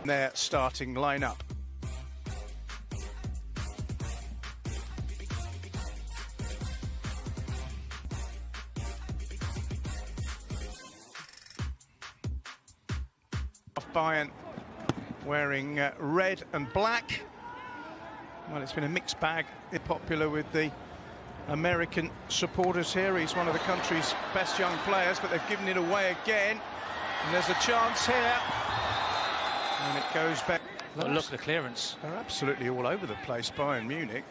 their starting lineup. Bayern wearing red and black. Well, it's been a mixed bag. It's popular with the American supporters here. He's one of the country's best young players, but they've given it away again. And there's a chance here. And it goes back. Look at the clearance. They're absolutely all over the place, Bayern Munich.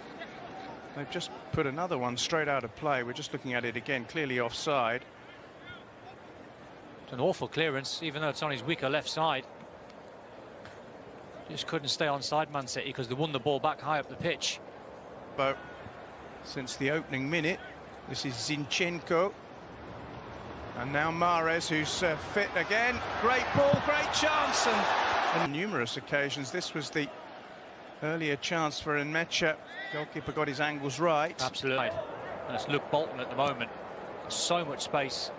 They've just put another one straight out of play. We're just looking at it again, clearly offside. It's an awful clearance, even though it's on his weaker left side. Just couldn't stay onside, Man City, because they won the ball back high up the pitch. But since the opening minute, this is Zinchenko. And now Mahrez, who's fit again. Great ball, great chance. And on numerous occasions, this was the earlier chance for Nmecha. Goalkeeper got his angles right. Absolutely. And it's Luke Bolton at the moment. So much space.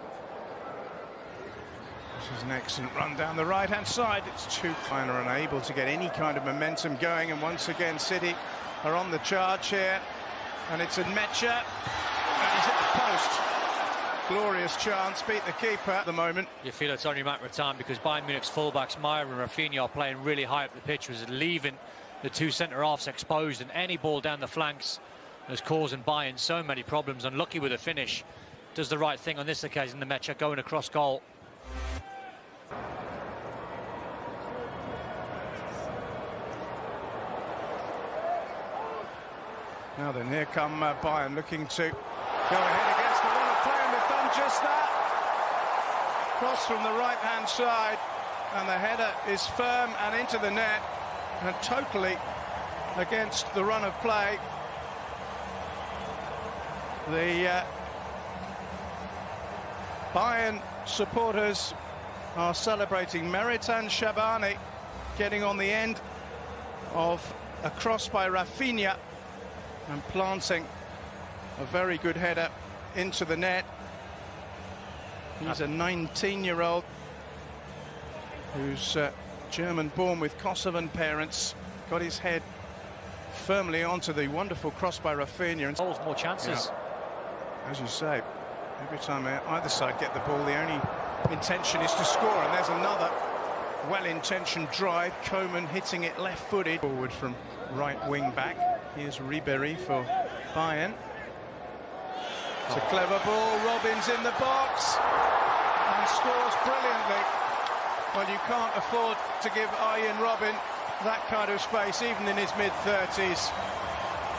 This is an excellent run down the right-hand side. It's too kind, are unable to get any kind of momentum going. And once again, City are on the charge here. And it's Nmecha. And he's at the post. Glorious chance, beat the keeper at the moment. You feel it's only a matter of time because Bayern Munich's fullbacks, Meyer and Rafinha, are playing really high up the pitch, was leaving the two centre-halves exposed, and any ball down the flanks is causing Bayern so many problems. Unlucky with the finish. Does the right thing on this occasion, Nmecha going across goal. Now then, here come Bayern looking to go ahead against the run of play, and they've done just that. Cross from the right-hand side, and the header is firm and into the net, and totally against the run of play. The Bayern supporters are celebrating Meritan Shabani getting on the end of a cross by Rafinha and planting a very good header into the net. He's a 19-year-old who's German-born with Kosovan parents. Got his head firmly onto the wonderful cross by Rafinha. And goals, more chances. Yeah. As you say, every time either side get the ball, the only intention is to score. And there's another well-intentioned drive. Coman hitting it left-footed. Forward from right wing back. Here's Ribéry for Bayern. It's a clever ball. Robben's in the box and scores brilliantly. Well, you can't afford to give Arjen Robben that kind of space, even in his mid-30s.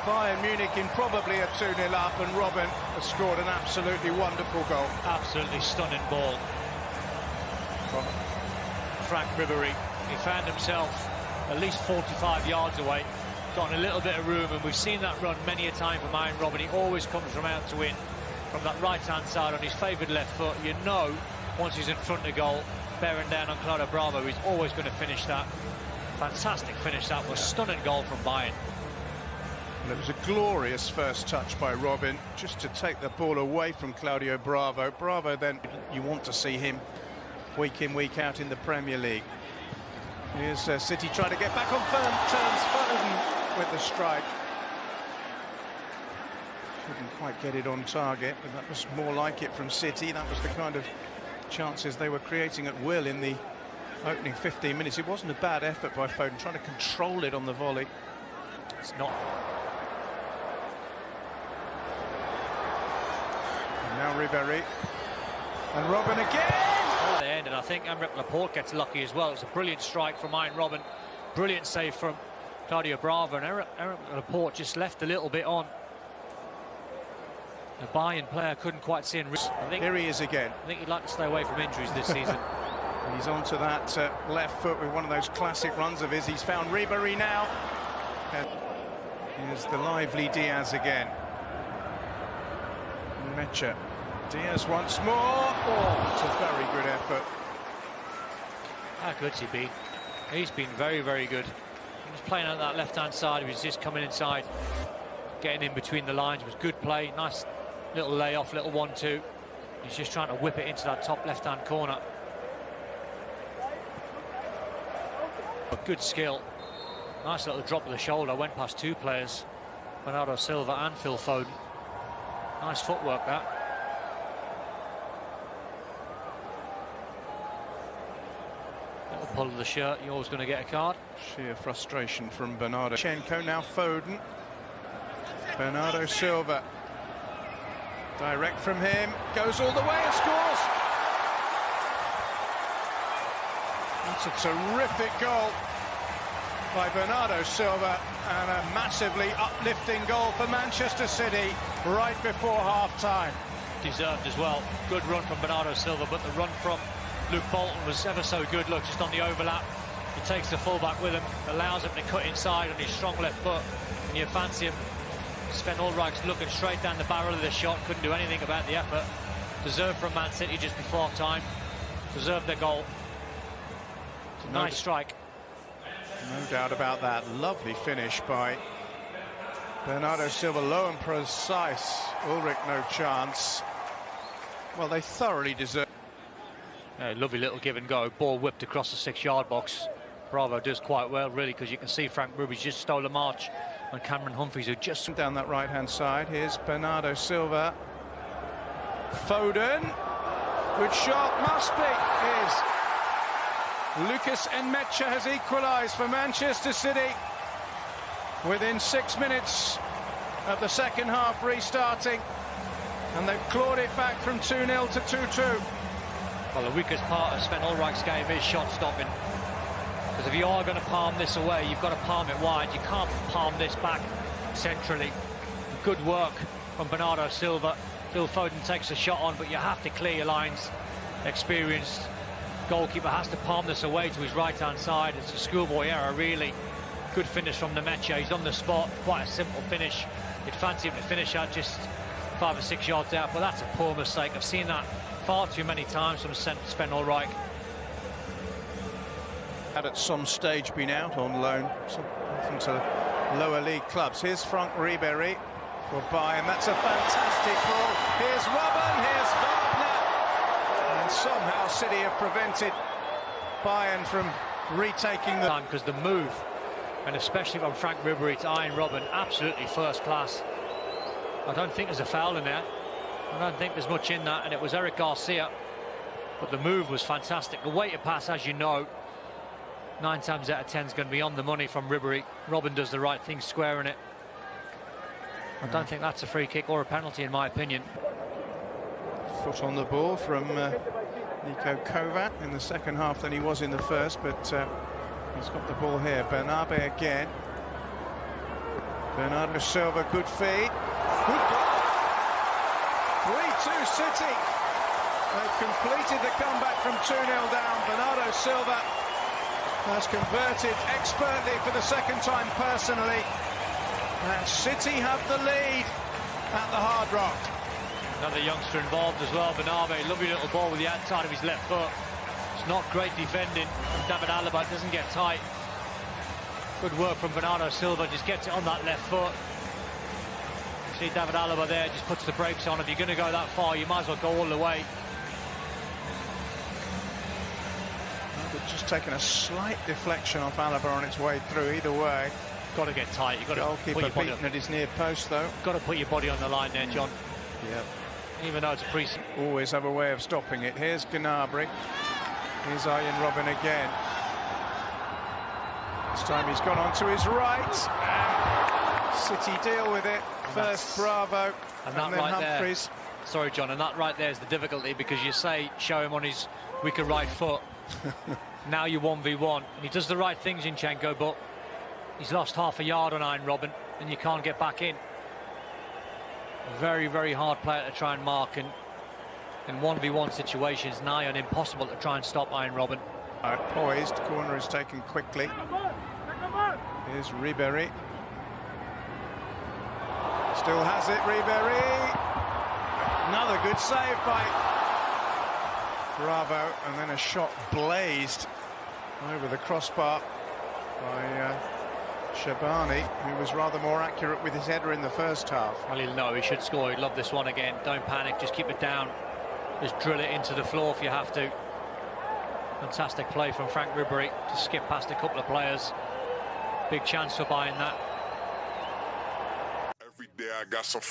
Bayern Munich in probably a 2-0 up, and Robben has scored an absolutely wonderful goal. Absolutely stunning ball from Frank Ribéry. He found himself at least 45 yards away, got in a little bit of room, and we've seen that run many a time from Arjen Robben. He always comes from out to in, from that right-hand side on his favoured left foot. You know, once he's in front of goal, bearing down on Claudio Bravo, he's always going to finish that. Fantastic finish. That was stunning goal from Bayern. And it was a glorious first touch by Robben, just to take the ball away from Claudio Bravo. Bravo, then, you want to see him week in, week out in the Premier League. Here's City trying to get back on firm terms. Foden with the strike. Couldn't quite get it on target, but that was more like it from City. That was the kind of chances they were creating at will in the opening 15 minutes. It wasn't a bad effort by Foden, trying to control it on the volley. It's not. And now Ribéry. And Robben again! At the end, and I think Aymeric Laporte gets lucky as well. It's a brilliant strike from Arjen Robben. Brilliant save from Claudio Bravo, and Aymeric Laporte just left a little bit on. The Bayern player couldn't quite see him. Here he is again. I think he'd like to stay away from injuries this season. He's onto that left foot with one of those classic runs of his. He's found Ribéry now. And here's the lively Diaz again. Nmecha. Diaz once more. Oh, it's a very good effort. How good's he been? He's been very, very good. He was playing on that left-hand side. He was just coming inside, getting in between the lines. It was good play. Nice little layoff, little 1-2. He's just trying to whip it into that top left-hand corner. Good skill. Nice little drop of the shoulder. Went past two players, Bernardo Silva and Phil Foden. Nice footwork, that. Little pull of the shirt. You're always going to get a card. Sheer frustration from Bernardo. Chenko, now Foden. Bernardo Silva. Direct from him. Goes all the way and scores. That's a terrific goal by Bernardo Silva, and a massively uplifting goal for Manchester City right before half-time. Deserved as well. Good run from Bernardo Silva, but the run from Luke Bolton was ever so good. Look, just on the overlap, he takes the fullback with him, allows him to cut inside on his strong left foot, and you fancy him. Sven Ulreich's looking straight down the barrel of the shot, couldn't do anything about the effort. Deserved from Man City just before time. Deserved their goal. It's a nice strike. No doubt about that. Lovely finish by Bernardo Silva, low and precise. Ulrich no chance. Well, they thoroughly deserve. Lovely little give and go. Ball whipped across the 6-yard box. Bravo does quite well, really, because you can see Frank Ruby's just stole a march on Cameron Humphreys, who just down that right-hand side. Here's Bernardo Silva. Foden. Good shot. Must be. Is Lucas Nmecha has equalised for Manchester City within 6 minutes of the second half restarting, and they've clawed it back from 2-0 to 2-2. Well, the weakest part of Sven Ulreich's game is shot stopping, because if you are going to palm this away, you've got to palm it wide. You can't palm this back centrally. Good work from Bernardo Silva. Phil Foden takes a shot on, but you have to clear your lines. Experienced goalkeeper has to palm this away to his right-hand side. It's a schoolboy error, really. Good finish from Nmecha. He's on the spot. Quite a simple finish. You'd fancy him to finish out just 5 or 6 yards out, but that's a poor mistake. I've seen that far too many times from Sven Ulreich. Had at some stage been out on loan, often to lower league clubs. Here's Frank Ribery for Bayern. That's a fantastic ball. Here's Robben. Here's Wagner. And somehow City have prevented Bayern from retaking the... Because the move, and especially from Frank Ribery to Ian Robben, absolutely first class. I don't think there's a foul in there. I don't think there's much in that, and it was Eric Garcia. But the move was fantastic. The weighted pass, as you know, 9 times out of 10 is going to be on the money from Ribery. Robben does the right thing, squaring it. I don't think that's a free kick or a penalty, in my opinion. Foot on the ball from Niko Kovac in the second half than he was in the first, but he's got the ball here. Bernabe again. Bernardo Silva, good feed. Good goal. 3-2 City. They've completed the comeback from 2-0 down. Bernardo Silva has converted expertly for the second time personally. And City have the lead at the Hard Rock. Another youngster involved as well, Bernabe. Lovely little ball with the outside of his left foot. It's not great defending from David Alaba. It doesn't get tight. Good work from Bernardo Silva. Just gets it on that left foot. You see David Alaba there, just puts the brakes on. If you're going to go that far, you might as well go all the way. But just taking a slight deflection off Alaba on its way through. Either way, got to get tight. You've got to put your body beaten at his near post, though. Got to put your body on the line there, John. Yep. Even though it's a free. Always have a way of stopping it. Here's Gnabry. Here's Arjen Robben again. This time he's gone on to his right. And City deal with it. First Bravo, and then right Humphreys. There. Sorry, John, and that right there is the difficulty, because you say show him on his weaker right foot. Now you're 1v1. And he does the right things, Zinchenko, but he's lost half a yard on Ian Robben, and you can't get back in. A very, very hard player to try and mark, and in 1v1 situations, nigh on impossible to try and stop Ian Robben. Poised, corner is taken quickly. Here's Ribery. Still has it, Ribery. Another good save by Bravo, and then a shot blazed over the crossbar by Shabani, who was rather more accurate with his header in the first half. Well, he'll know he should score. He'd love this one again. Don't panic, just keep it down. Just drill it into the floor if you have to. Fantastic play from Frank Ribery to skip past a couple of players. Big chance for Bayern that. Every day I got some